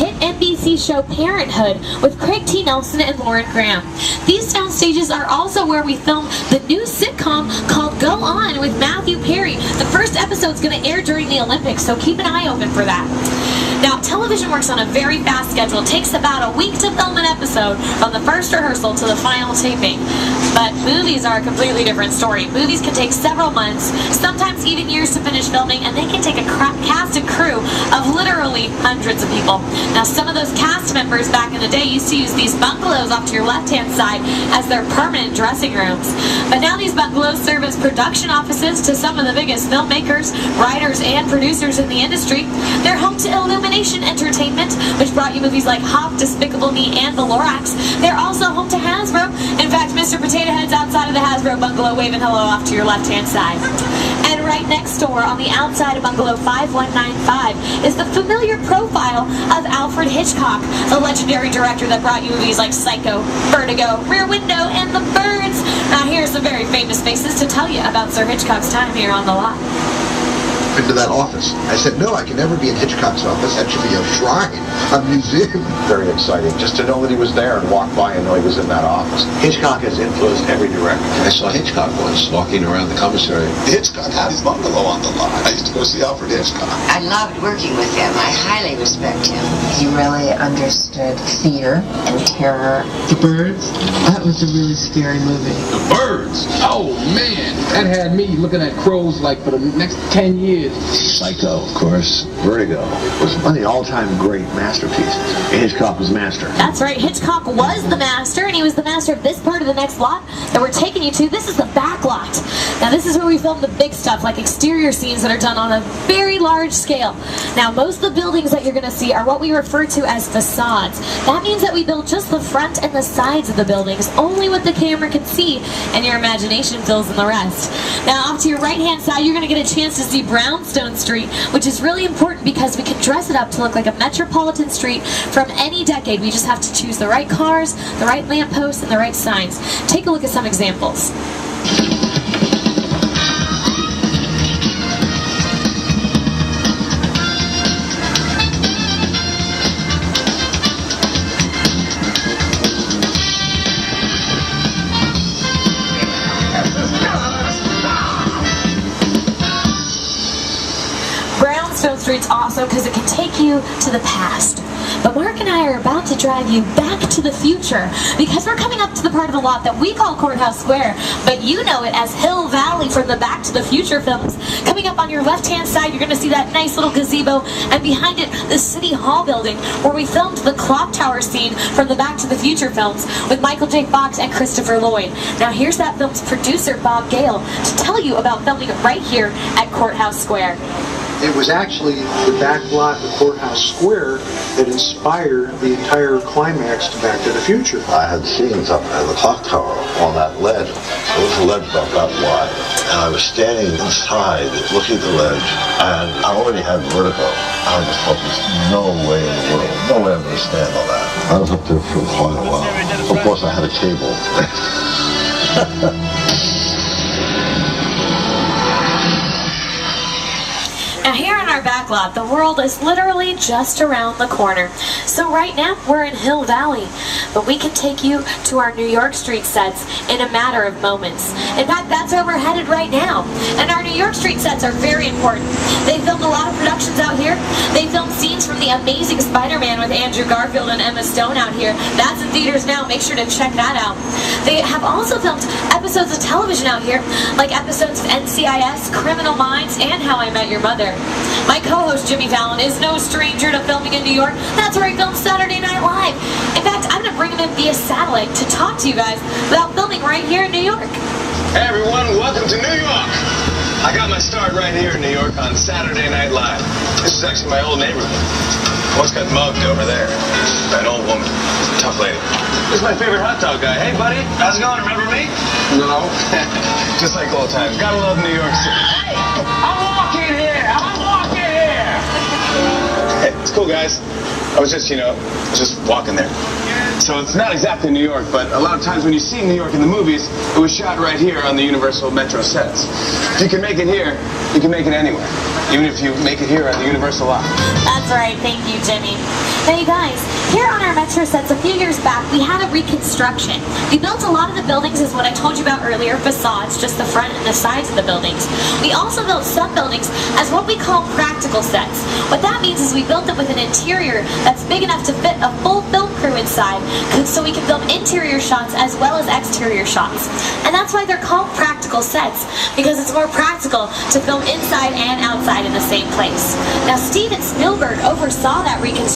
hit NBC show Parenthood with Craig T. Nelson and Lauren Graham. These sound stages are also where we filmed the new sitcom called Go On with Matthew Perry. The first episode's going to air during the Olympics, so keep an eye open for that. Now, television works on a very fast schedule. It takes about a week to film an episode from the first rehearsal to the final taping. But movies are a completely different story. Movies can take several months, sometimes even years to finish filming, and they can take a cast and crew of literally hundreds of people. Now, some of those cast members back in the day used to use these bungalows off to your left-hand side as their permanent dressing rooms. But now these bungalows serve as production offices to some of the biggest filmmakers, writers, and producers in the industry. They're home to Illumination Entertainment, which brought you movies like Hop, Despicable Me, and The Lorax. They're also home to Hasbro. In fact, Mr. Potato Head's outside of the Hasbro bungalow waving hello off to your left-hand side. And right next door, on the outside of bungalow 5195, is the familiar profile of Alfred Hitchcock, the legendary director that brought you movies like Psycho, Vertigo, Rear Window, and The Birds. Now here's some very famous faces to tell you about Sir Hitchcock's time here on the lot. Into that office. I said, no, I can never be in Hitchcock's office. That should be a shrine, a museum. Very exciting, just to know that he was there and walk by and know he was in that office. Hitchcock has influenced every director. I saw Hitchcock once walking around the commissary. Hitchcock had his bungalow on the lot. I used to go see Alfred Hitchcock. I loved working with him. I highly respect him. He really understood fear and terror. The Birds? That was a really scary movie. The Birds? Oh, man. That had me looking at crows like for the next 10 years. Psycho, of course. Vertigo was one of the all-time great masterpieces. Hitchcock was master. That's right, Hitchcock was the master, and he was the master of this part of the next lot that we're taking you to. This is the back lot. Now this is where we film the big stuff, like exterior scenes that are done on a very large scale. Now most of the buildings that you're going to see are what we refer to as facades. That means that we build just the front and the sides of the buildings, only what the camera can see, and your imagination fills in the rest. Now off to your right-hand side, you're going to get a chance to see Brownstone Street, which is really important because we can dress it up to look like a metropolitan street from any decade. We just have to choose the right cars, the right lampposts, and the right signs. Take a look at some examples. Brownstone Street's awesome because it can take you to the past. But Mark and I are about to drive you back to the future because we're coming up to the part of the lot that we call Courthouse Square, but you know it as Hill Valley from the Back to the Future films. Coming up on your left-hand side, you're going to see that nice little gazebo, and behind it, the City Hall building, where we filmed the clock tower scene from the Back to the Future films with Michael J. Fox and Christopher Lloyd. Now here's that film's producer, Bob Gale, to tell you about filming it right here at Courthouse Square. It was actually the back lot of Courthouse Square that inspired the entire climax to Back to the Future. I had scenes up at the clock tower on that ledge. It was a ledge about that wide. And I was standing inside looking at the ledge, and I already had vertigo. I just thought there's no way in the world, no way I'm going to stand on that. I was up there for quite a while. Of course, I had a cable. Now here in our back lot, the world is literally just around the corner. So right now, we're in Hill Valley, but we can take you to our New York Street sets in a matter of moments. In fact, that's where we're headed right now. And our New York Street sets are very important. They filmed a lot of productions out here. They filmed scenes from The Amazing Spider-Man with Andrew Garfield and Emma Stone out here. That's in theaters now. Make sure to check that out. They have also filmed episodes of television out here, like episodes of NCIS, Criminal Minds, and How I Met Your Mother. My co-host Jimmy Fallon is no stranger to filming in New York. That's where he filmed Saturday Night Live. In fact, I'm going to bring him in via satellite to talk to you guys about filming right here in New York. Hey everyone, welcome to New York. I got my start right here in New York on Saturday Night Live. This is actually my old neighborhood. Once got mugged over there. An old woman. Tough lady. This is my favorite hot dog guy. Hey buddy, how's it going? Remember me? No. Just like old times. Gotta love New York City. Hey, I'm walking here. Hey, it's cool guys. I was just, just walking there. So it's not exactly New York, but a lot of times when you see New York in the movies, it was shot right here on the Universal Metro sets. If you can make it here, you can make it anywhere. Even if you make it here on the Universal lot. That's right, thank you, Jimmy. Now you guys, here on our Metro sets a few years back, we had a reconstruction. We built a lot of the buildings as what I told you about earlier, facades, just the front and the sides of the buildings. We also built some buildings as what we call practical sets. What that means is we built them with an interior that's big enough to fit a full film crew inside, so we can film interior shots as well as exterior shots. And that's why they're called practical sets, because it's more practical to film inside and outside in the same place. Now Steven Spielberg oversaw that reconstruction